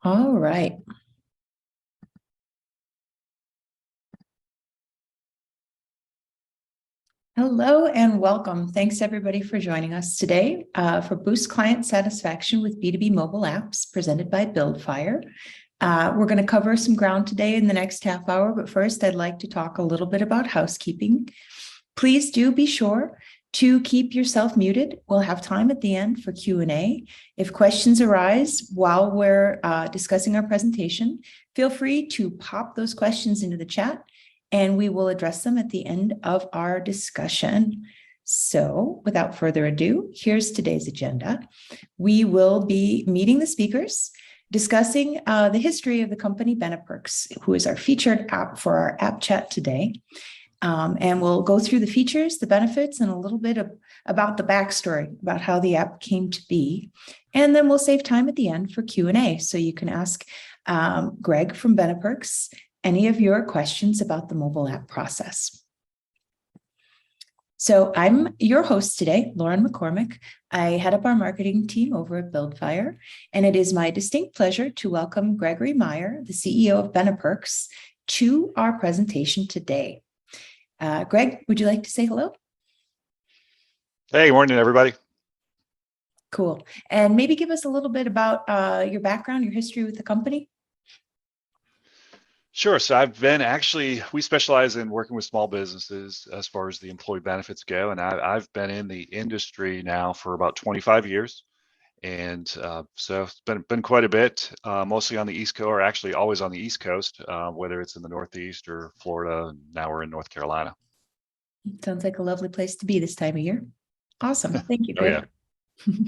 All right. Hello and welcome. Thanks everybody for joining us today for Boost Client Satisfaction with B2B mobile apps presented by BuildFire. We're going to cover some ground today in the next half hour, but first I'd like to talk a little bit about housekeeping. Please do be sure to keep yourself muted. We'll have time at the end for Q&A. If questions arise while we're discussing our presentation, feel free to pop those questions into the chat and we will address them at the end of our discussion. So without further ado, here's today's agenda. We will be meeting the speakers, discussing the history of the company Beneperks, who is our featured app for our app chat today. And we'll go through the features, the benefits, and a little bit about the backstory, about how the app came to be. And then we'll save time at the end for Q&A. So you can ask Greg from Beneperks any of your questions about the mobile app process. So I'm your host today, Lauren McCormick. I head up our marketing team over at BuildFire, and it is my distinct pleasure to welcome Gregory Meyer, the CEO of Beneperks, to our presentation today. Greg, would you like to say hello? Hey, good morning, everybody. Cool. And maybe give us a little bit about your background, your history with the company. Sure. So we specialize in working with small businesses as far as the employee benefits go. And I've been in the industry now for about 25 years. And so it's been quite a bit, mostly on the East Coast, or actually always on the East Coast, whether it's in the Northeast or Florida. And now we're in North Carolina. Sounds like a lovely place to be this time of year. Awesome. Thank you, Greg. Oh, yeah.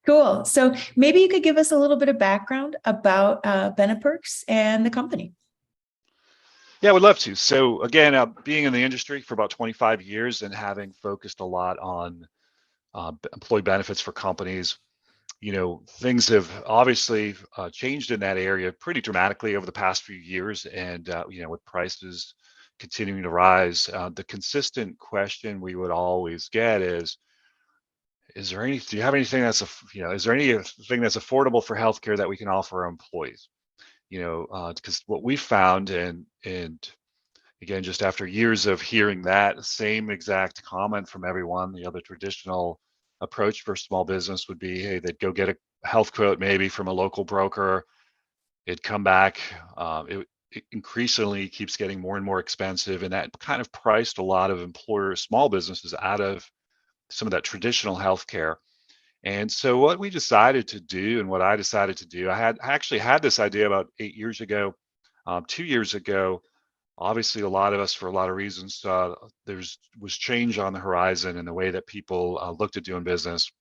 Cool. So maybe you could give us a little bit of background about Beneperks and the company. Yeah, I would love to. So again, being in the industry for about 25 years and having focused a lot on employee benefits for companies, things have obviously changed in that area pretty dramatically over the past few years. And, with prices continuing to rise, the consistent question we would always get do you have anything is there anything that's affordable for healthcare that we can offer our employees? Because what we found, and again, just after years of hearing that same exact comment from everyone, the traditional approach for small business would be, hey, they'd go get a health quote maybe from a local broker. It'd come back. It increasingly keeps getting more and more expensive, and that kind of priced a lot of small businesses out of some of that traditional healthcare. And so what we decided to do, and what I decided to do, I actually had this idea about 8 years ago, 2 years ago. Obviously, a lot of us, for a lot of reasons, was change on the horizon in the way that people looked at doing business.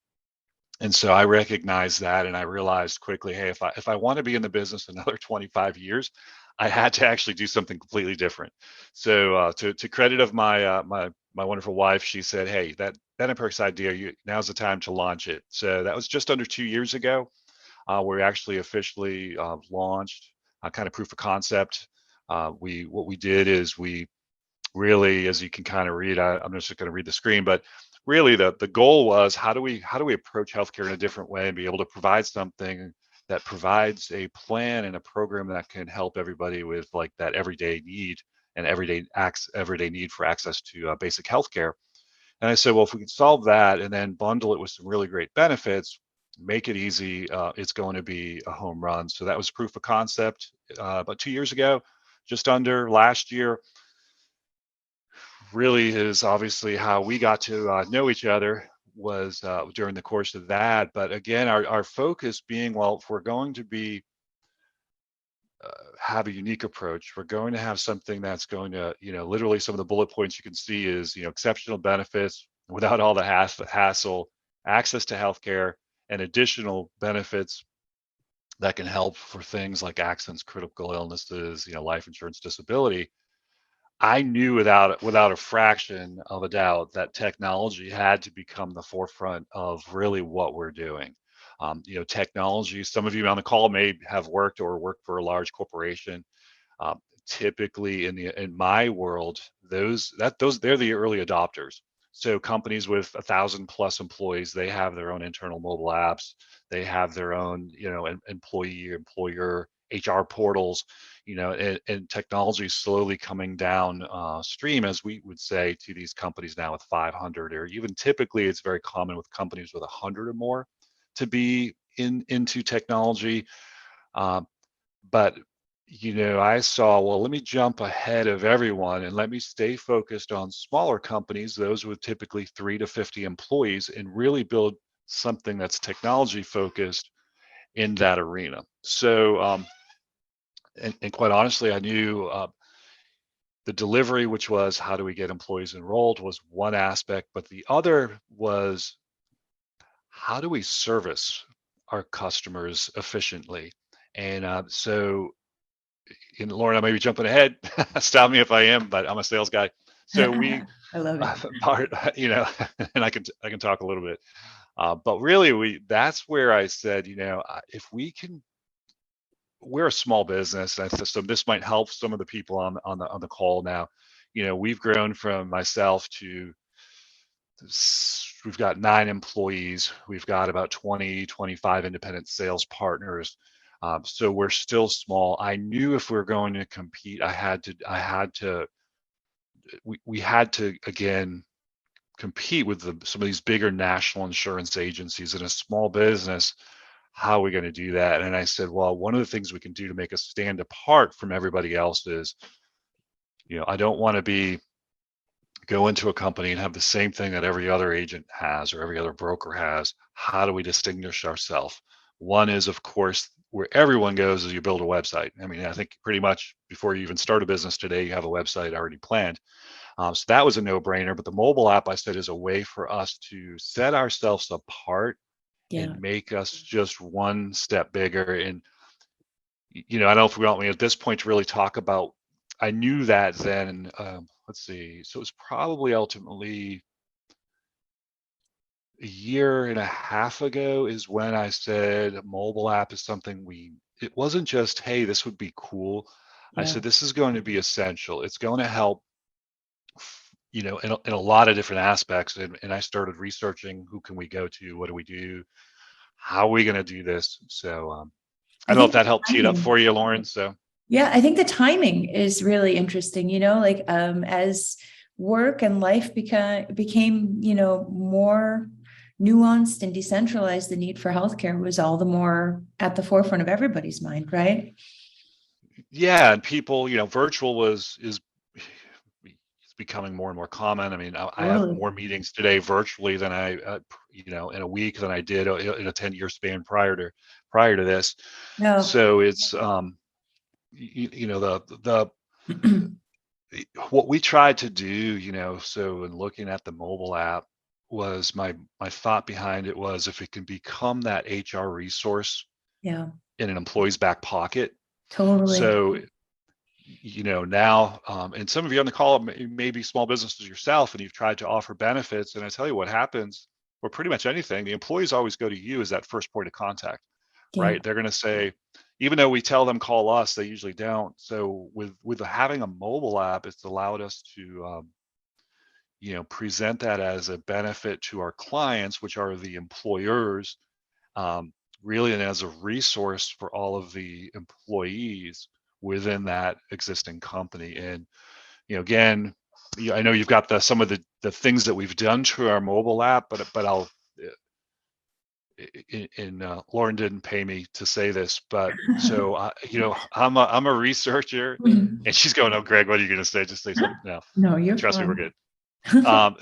And so I recognized that, and I realized quickly, hey, if I want to be in the business another 25 years, I had to actually do something completely different. So to credit of my wonderful wife, she said, hey, that Beneperks idea, now's the time to launch it. So that was just under 2 years ago. We actually officially launched a kind of proof of concept. What we did is we really, as you can kind of read, I'm just going to read the screen, but really the goal was how do we approach healthcare in a different way and be able to provide something that provides a plan and a program that can help everybody with like that everyday need and everyday need for access to basic healthcare. And I said, well, if we can solve that and then bundle it with some really great benefits, make it easy, it's going to be a home run. So that was proof of concept about 2 years ago, just under last year. Really is obviously how we got to know each other was during the course of that. But again, our focus being, well, if we're going to be have a unique approach, we're going to have something that's going to, literally some of the bullet points you can see is, exceptional benefits without all the hassle, access to healthcare, and additional benefits that can help for things like accidents, critical illnesses, life insurance, disability. I knew without a fraction of a doubt that technology had to become the forefront of really what we're doing. Technology, some of you on the call may have worked for a large corporation. Typically in my world, they're the early adopters. So companies with 1,000+ employees, they have their own internal mobile apps. They have their own, employee, employer, HR portals, and technology is slowly coming down stream, as we would say, to these companies now with 500, or even typically it's very common with companies with 100 or more to be into technology. Um, but I saw, well, let me jump ahead of everyone and let me stay focused on smaller companies, those with typically 3 to 50 employees, and really build something that's technology focused in that arena. So, and quite honestly, I knew the delivery, which was how do we get employees enrolled, was one aspect, but the other was how do we service our customers efficiently? And Lauren, I may be jumping ahead. Stop me if I am, but I'm a sales guy. So we I love it. part, and I can talk a little bit. But really, that's where I said, if we can, we're a small business, so this might help some of the people on the call now. We've grown from myself to we've got 9 employees. We've got about 20-25 independent sales partners. So we're still small. I knew if we were going to compete, we had to again compete with some of these bigger national insurance agencies. In a small business, how are we going to do that? And I said, well, one of the things we can do to make us stand apart from everybody else is, I don't want to go into a company and have the same thing that every other agent has or every other broker has. How do we distinguish ourselves? One is, of course, where everyone goes is you build a website. I mean, I think pretty much before you even start a business today, you have a website already planned. So that was a no-brainer. But the mobile app, I said, is a way for us to set ourselves apart Yeah. and make us just one step bigger. And, I don't know if we want me at this point to really talk about, I knew that then, let's see. So it was probably ultimately a year and a half ago is when I said mobile app is something it wasn't just, hey, this would be cool. I Yeah. said, this is going to be essential. It's going to help, in a lot of different aspects. And I started researching, who can we go to? What do we do? How are we going to do this? So I I don't know if think the that helped tee it up timing, for you, Lauren. So yeah, I think the timing is really interesting, like as work and life became, more nuanced and decentralized, the need for healthcare was all the more at the forefront of everybody's mind, right? yeah, and people, virtual is it's becoming more and more common. I mean, I have Totally. more meetings today virtually than in a week than I did in a 10-year span prior to this. No. So it's the what we tried to do, so in looking at the mobile app, was my thought behind it was, if it can become that HR resource Yeah, in an employee's back pocket. totally. So now, and some of you on the call may be small businesses yourself, and you've tried to offer benefits, and I tell you what happens, or pretty much anything, the employees always go to you as that first point of contact, Yeah. right? They're going to say, even though we tell them call us, they usually don't. So with having a mobile app, it's allowed us to present that as a benefit to our clients, which are the employers, um, really, and as a resource for all of the employees within that existing company. And again, I know you've got some of the things that we've done to our mobile app, but I'll Lauren didn't pay me to say this, but so I'm a researcher, Mhm. and she's going, oh, Greg, what are you going to say? Just say something. No, No, you're trust me, we're fine. good. Um,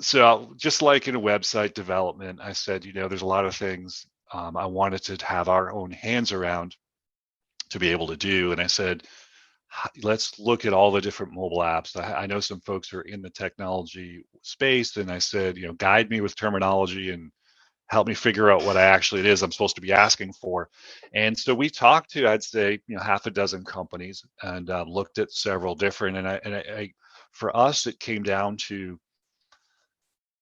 so just like in a website development, I said, there's a lot of things I wanted to have our own hands around to be able to do. And I said, let's look at all the different mobile apps. I know some folks are in the technology space, and I said, guide me with terminology and help me figure out what it is I'm supposed to be asking for. And so we talked to, I'd say, half a dozen companies, and looked at several different. And for us, it came down to,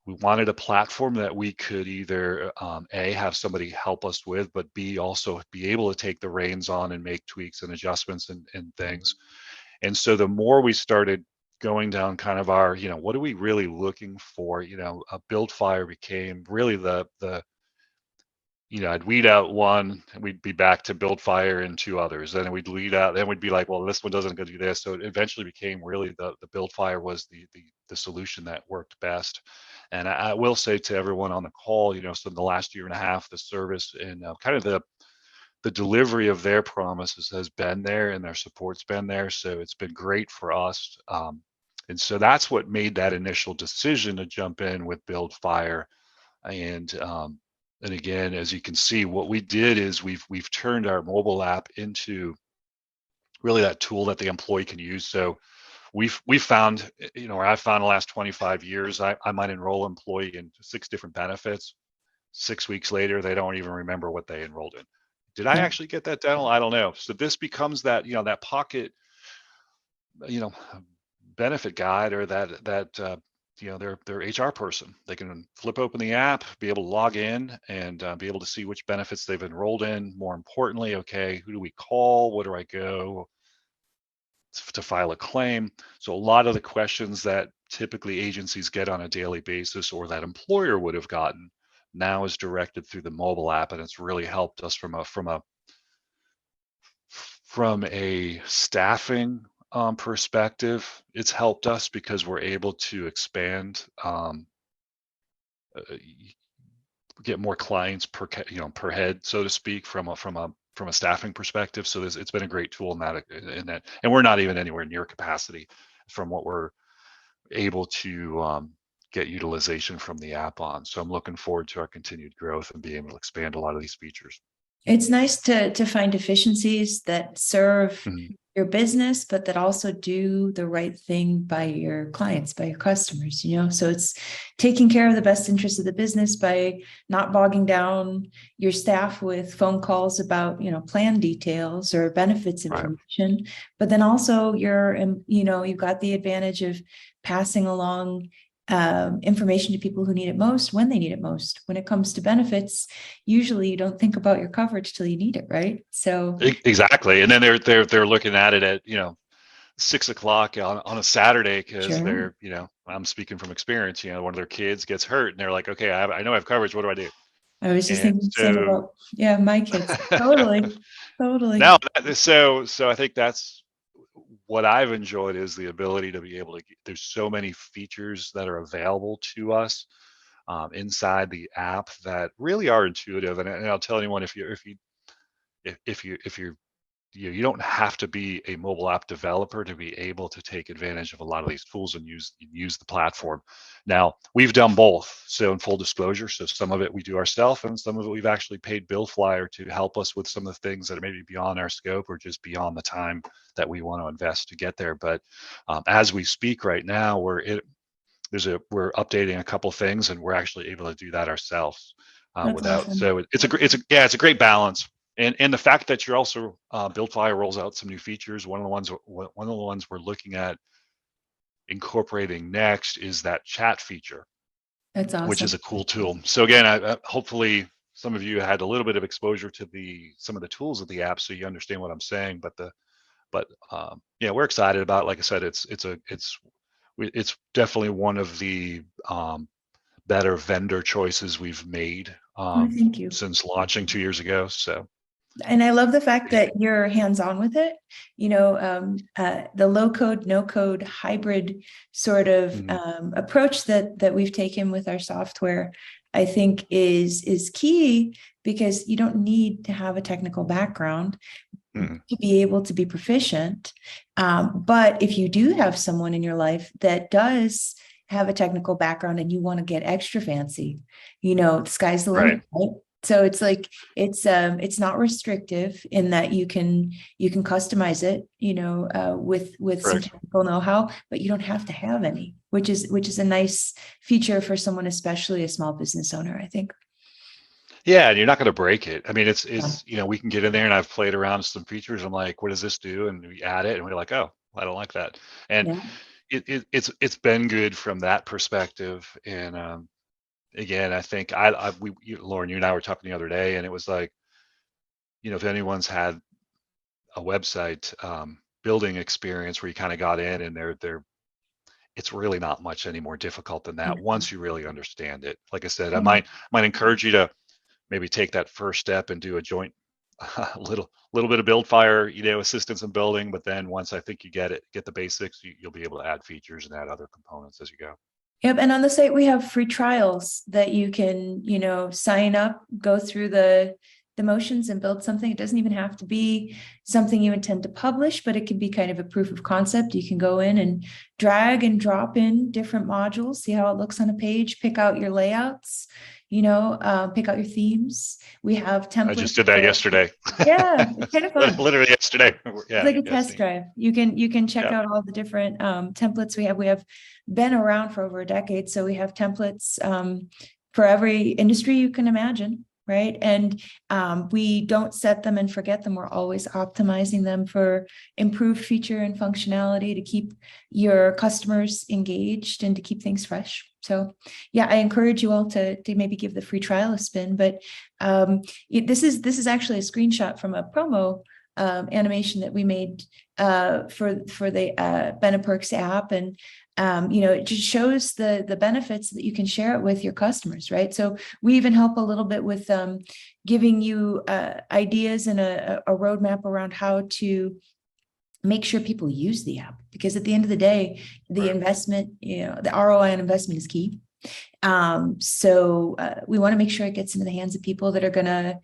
we wanted a platform that we could either A, have somebody help us with, but B, also be able to take the reins on and make tweaks and adjustments and things. And so the more we started going down kind of our, what are we really looking for? Build Fire became really I'd weed out one and we'd be back to Build Fire and two others. Then we'd weed out, then we'd be like, well, this one doesn't go do this. So it eventually became really the Build Fire was the solution that worked best. And I will say to everyone on the call, so in the last year and a half, the service and kind of the delivery of their promises has been there and their support's been there. So it's been great for us. And so that's what made that initial decision to jump in with Build Fire. And again, as you can see, what we did is we've turned our mobile app into really that tool that the employee can use. So we've found, or I've found the last 25 years, I might enroll an employee in 6 different benefits. 6 weeks later, they don't even remember what they enrolled in. Did I Yeah. actually get that dental? I don't know. So this becomes that, that pocket, you know, benefit guide, or that their HR person. They can flip open the app, be able to log in, and be able to see which benefits they've enrolled in. More importantly, okay, who do we call? Where do I go to file a claim? So a lot of the questions that typically agencies get on a daily basis, or that employer would have gotten, now is directed through the mobile app, and it's really helped us from a staffing perspective. It's helped us because we're able to expand, get more clients per head, so to speak, from a staffing perspective. So it's been a great tool in that, and we're not even anywhere near capacity from what we're able to get utilization from the app on. So I'm looking forward to our continued growth and being able to expand a lot of these features. It's nice to find efficiencies that serve Mhm. your business, but that also do the right thing by your clients, by your customers, So it's taking care of the best interest of the business by not bogging down your staff with phone calls about, plan details or benefits Right. information. But then also you've got the advantage of passing along information to people who need it most when they need it most. When it comes to benefits, usually you don't think about your coverage till you need it, right? So Exactly. And then they're looking at it at 6 o'clock on a Saturday, because sure. I'm speaking from experience. One of their kids gets hurt, and they're like, okay, I know I have coverage. What do I do? I was just And thinking the same so about, yeah, my kids. Totally. now, Totally. so I think that's what I've enjoyed, is the ability to be able to. There's so many features that are available to us inside the app that really are intuitive. And I'll tell anyone, if you don't have to be a mobile app developer to be able to take advantage of a lot of these tools and use the platform. Now, we've done both. So in full disclosure, so some of it we do ourselves, and some of it we've actually paid Build Flyer to help us with some of the things that are maybe beyond our scope, or just beyond the time that we want to invest to get there. But as we speak right now, we're updating a couple things, and we're actually able to do that ourselves That's without. awesome. So it's a great balance. And the fact that you're also Build Fire rolls out some new features. One of the ones we're looking at incorporating next is that chat feature, That's which is awesome. a cool tool. So again, hopefully some of you had a little bit of exposure to some of the tools of the app, so you understand what I'm saying. But yeah, we're excited about it. Like I said, it's definitely one of the better vendor choices we've made Oh, thank you. since launching 2 years ago. So And I love the fact that you're hands-on with it. The low code, no code hybrid sort of mhm, approach that we've taken with our software, I think is key, because you don't need to have a technical background mhm, to be able to be proficient. But if you do have someone in your life that does have a technical background and you want to get extra fancy, the sky's the right, limit, right? So it's like it's not restrictive in that you can customize it, with some correct. technical know-how, but you don't have to have any, which is a nice feature for someone, especially a small business owner, I think. Yeah, and you're not going to break it. I mean, it's Yeah. it's we can get in there, and I've played around with some features. I'm like, what does this do? And we add it, and we're like, oh, I don't like that. And Yeah. it's been good from that perspective. And again, I think Lauren, you and I were talking the other day, and it was like, if anyone's had a website building experience where you kind of got in, and they're it's really not much any more difficult than that Yeah. once you really understand it. Like I said, I Yeah. might encourage you to maybe take that first step and do a joint little bit of build fire, assistance in building. But then once I think you get the basics, you'll be able to add features and add other components as you go. Yep. And on the site, we have free trials that you can, sign up, go through the motions and build something. It doesn't even have to be something you intend to publish, but it can be kind of a proof of concept. You can go in and drag and drop in different modules, see how it looks on a page, pick out your layouts, pick out your themes. We have I templates. just did that yesterday. Yeah, it's kind of fun. Literally yesterday. It's Yeah, like a yeah, it's test neat. drive. You can check Yeah, out all the different templates we have. We have been around for over a decade, so we have templates for every industry you can imagine, right? And we don't set them and forget them. We're always optimizing them for improved feature and functionality to keep your customers engaged and to keep things fresh. So yeah, I encourage you all to maybe give the free trial a spin. But this is actually a screenshot from a promo animation that we made for the Beneperks app, and it just shows the benefits that you can share it with your customers, right? So we even help a little bit with giving you ideas and a roadmap around how to make sure people use the app, because at the end of the day, the investment, the ROI on investment is key. So we want to make sure it gets into the hands of people that are going to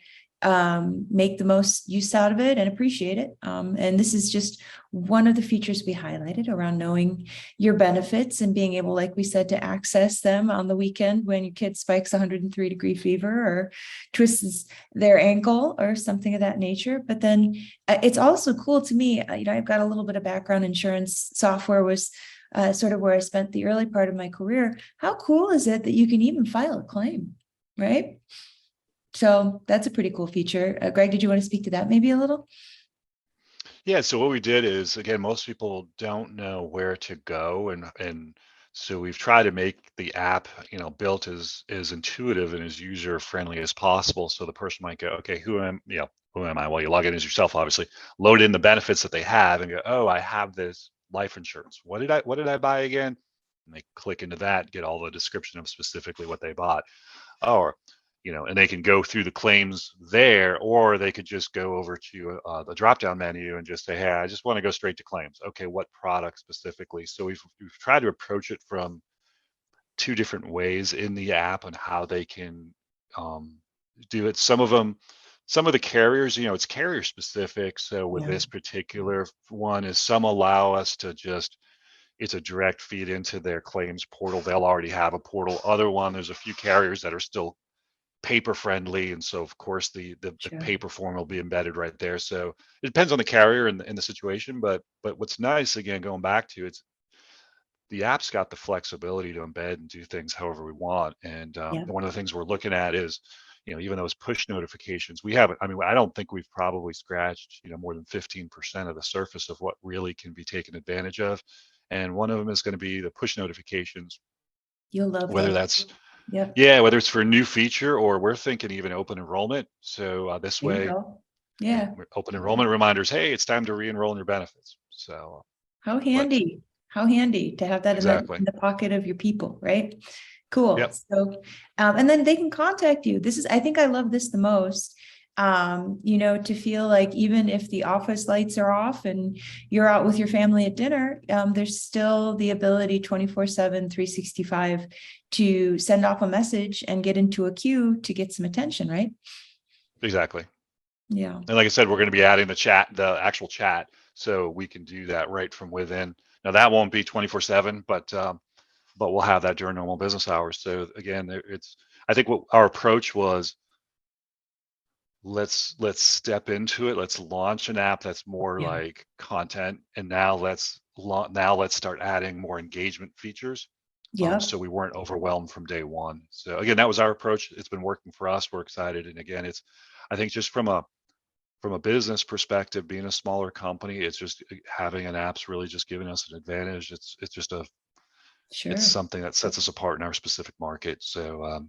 make the most use out of it and appreciate it. And this is just one of the features we highlighted around knowing your benefits and being able, like we said, to access them on the weekend when your kid spikes 103-degree fever or twists their ankle or something of that nature. But then it's also cool to me, I've got a little bit of background. Insurance software was sort of where I spent the early part of my career. How cool is it that you can even file a claim, right? So that's a pretty cool feature. Greg, did you want to speak to that maybe a little? Yeah, so what we did is, again, most people don't know where to go, and so we've tried to make the app, built as intuitive and as user friendly as possible. So the person might go, okay, who am I? Well, you log in as yourself, obviously, load in the benefits that they have, and go, oh, I have this life insurance. What did I buy again? And they click into that, get all the description of specifically what they bought. Or and they can go through the claims there, or they could just go over to the drop down menu and just say, hey, I just want to go straight to claims. Okay, what product specifically? So we've tried to approach it from two different ways in the app on how they can do it. Some of the carriers, it's carrier specific. So with Yeah, this particular one, is some allow us to just, it's a direct feed into their claims portal. They'll already have a portal. Other one, there's a few carriers that are still paper friendly, and so of course the sure. paper form will be embedded right there. So it depends on the carrier and the situation, but what's nice, again, going back to, it's the app's got the flexibility to embed and do things however we want. And Yeah, one of the things we're looking at is, even those push notifications, we haven't, I mean, I don't think we've probably scratched, more than 15% of the surface of what really can be taken advantage of. And one of them is going to be the push notifications, you'll love whether those. that's, Yep, yeah, whether it's for a new feature, or we're thinking even open enrollment. So this there you way, go. Yeah, open enrollment reminders, hey, it's time to re-enroll in your benefits. So, how but handy. How handy to have that in the exactly. in the pocket of your people, right? Cool. Yep. So, and then they can contact you. I think I love this the most. To feel like even if the office lights are off and you're out with your family at dinner, there's still the ability 24/7, 365 to send off a message and get into a queue to get some attention, right? Exactly. Yeah. And like I said, we're going to be adding the actual chat, so we can do that right from within. Now that won't be 24/7, but we'll have that during normal business hours. So again, I think what our approach was, let's step into it. Let's launch an app that's more Yeah. like content, and now let's start adding more engagement features. Yep. So we weren't overwhelmed from day one. So again, that was our approach. It's been working for us. We're excited. And again, I think just from a business perspective, being a smaller company, it's just having an app's really just giving us an advantage. It's Sure. something that sets us apart in our specific market. So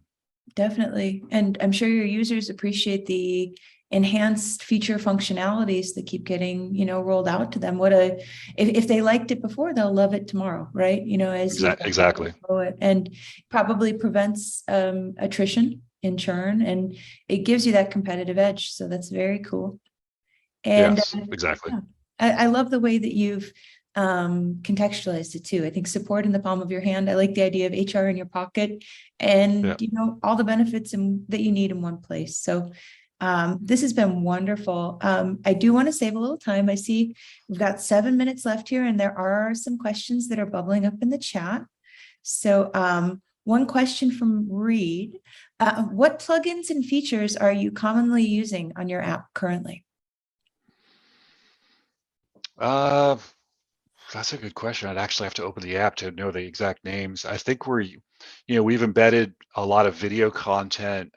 Definitely. And I'm sure your users appreciate the enhanced feature functionalities that keep getting, rolled out to them. If they liked it before, they'll love it tomorrow, right? As you Exactly. grow it, and probably prevents attrition in churn, and it gives you that competitive edge. So that's very cool. And Yes, exactly. yeah, I love the way that you've contextualized it too. I think support in the palm of your hand. I like the idea of HR in your pocket, Yeah. and all the benefits that you need in one place. So this has been wonderful. I do want to save a little time. I see we've got 7 minutes left here, and there are some questions that are bubbling up in the chat. So one question from Reed: what plugins and features are you commonly using on your app currently? That's a good question. I'd actually have to open the app to know the exact names. I think we've embedded a lot of video content.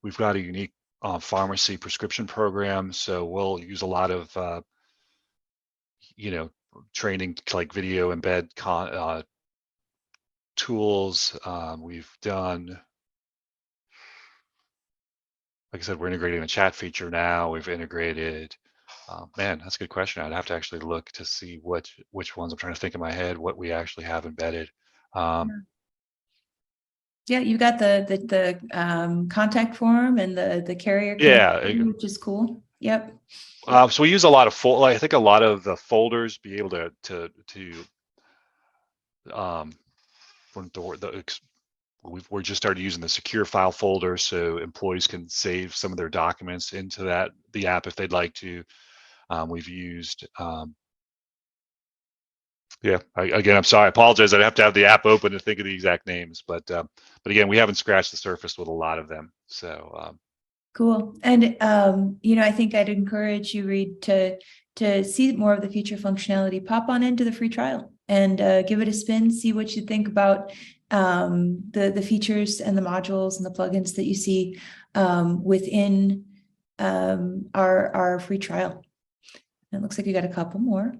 We've got a unique pharmacy prescription program, so we'll use a lot of training like video embed tools. We've done, like I said, we're integrating a chat feature now. We've integrated. Man, that's a good question. I'd have to actually look to see which ones. I'm trying to think in my head what we actually have embedded. Yeah, you got the contact form and the carrier Yeah. connection, which is cool. Yep. So we use a lot of I think a lot of the folders be able to from we're just started using the secure file folder, so employees can save some of their documents into the app if they'd like to. We've used again, I'm sorry, I apologize. I'd have to have the app open to think of the exact names, but again, we haven't scratched the surface with a lot of them. So cool. And I think I'd encourage you, Reed, to see more of the feature functionality. Pop on into the free trial and give it a spin. See what you think about the features and the modules and the plugins that you see within our free trial. It looks like you got a couple more.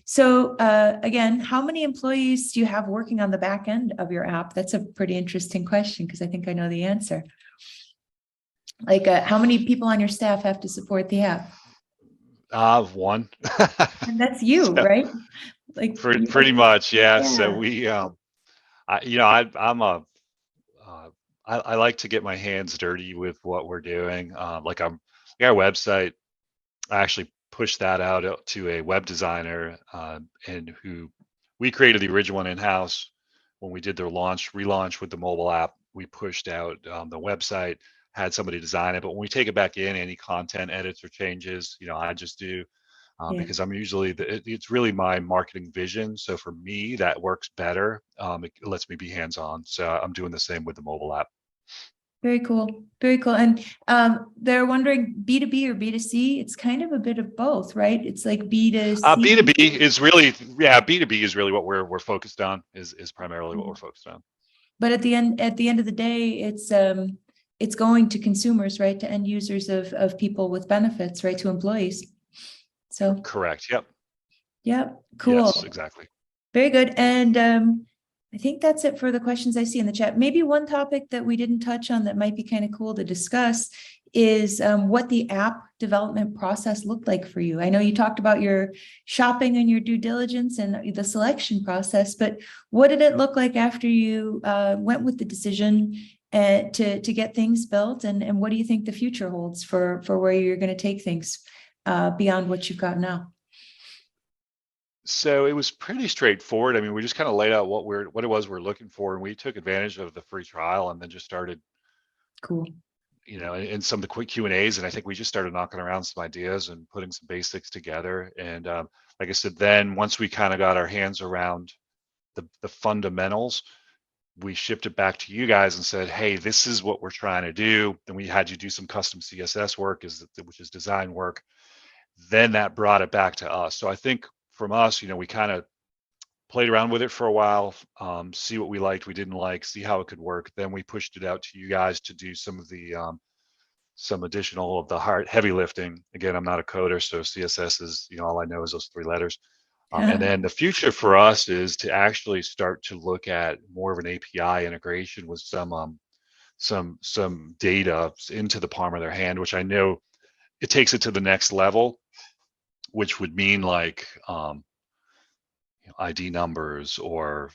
So again, how many employees do you have working on the back end of your app? That's a pretty interesting question, because I think I know the answer. Like how many people on your staff have to support the app? One. And that's you, So, right? Like pretty much, yeah. yeah. So we I like to get my hands dirty with what we're doing. Like our website, I actually pushed that out to a web designer, and who we created the original one in-house. When we did their relaunch with the mobile app, we pushed out the website, had somebody design it. But when we take it back in, any content edits or changes, I just do, because I'm usually it's really my marketing vision. So for me, that works better. It lets me be hands-on. So I'm doing the same with the mobile app. Very cool. Very cool. And they're wondering B2B or B2C. It's kind of a bit of both, right? It's like B2C. B2B is really, B2B is really what we're focused on, is primarily what we're focused on. But at the end of the day, it's going to consumers, right? To end users of people with benefits, right? To employees. So correct. Yep. Yeah, cool. Yes, exactly. Very good. And I think that's it for the questions I see in the chat. Maybe one topic that we didn't touch on that might be kind of cool to discuss is what the app development process looked like for you. I know you talked about your shopping and your due diligence and the selection process, but what did it look like after you went with the decision to get things built? And what do you think the future holds for where you're going to take things beyond what you've got now? So it was pretty straightforward. I mean, we just kind of laid out what it was we're looking for, and we took advantage of the free trial, and then just started, cool, in some of the quick Q&As, and I think we just started knocking around some ideas and putting some basics together. And like I said, then once we kind of got our hands around the fundamentals, we shipped it back to you guys and said, hey, this is what we're trying to do. Then we had you do some custom CSS work, which is design work. Then that brought it back to us. So I think from us, we kind of played around with it for a while, see what we liked, we didn't like, see how it could work. Then we pushed it out to you guys to do some of the some additional of the heavy lifting. Again, I'm not a coder, so CSS is, all I know is those 3 letters. And then the future for us is to actually start to look at more of an API integration with some some data into the palm of their hand, which I know it takes it to the next level, which would mean like ID numbers or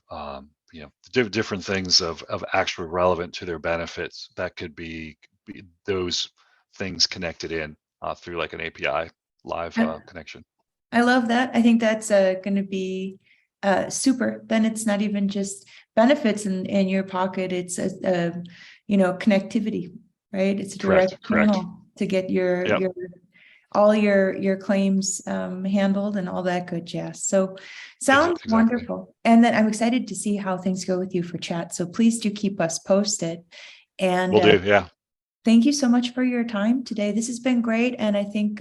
different things of actually relevant to their benefits that could be those things connected in through like an API live connection. I love that. I think that's going to be super. Then it's not even just benefits in your pocket. It's a connectivity, right? It's a direct channel to get your all your claims handled and all that good jazz. So sounds wonderful. And then I'm excited to see how things go with you for chat. So please do keep us posted. And will do, yeah. Thank you so much for your time today. This has been great. And I think,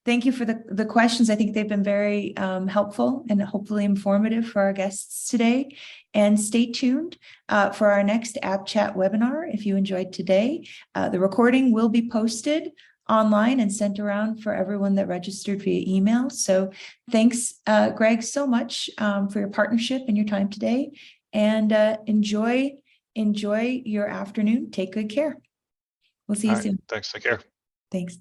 thank you for the questions. I think they've been very helpful and hopefully informative for our guests today. And stay tuned for our next App Chat webinar. If you enjoyed today, the recording will be posted online and sent around for everyone that registered via email. So thanks, Greg, so much for your partnership and your time today. And enjoy your afternoon. Take good care. We'll see you soon. Thanks. Take care. Thanks.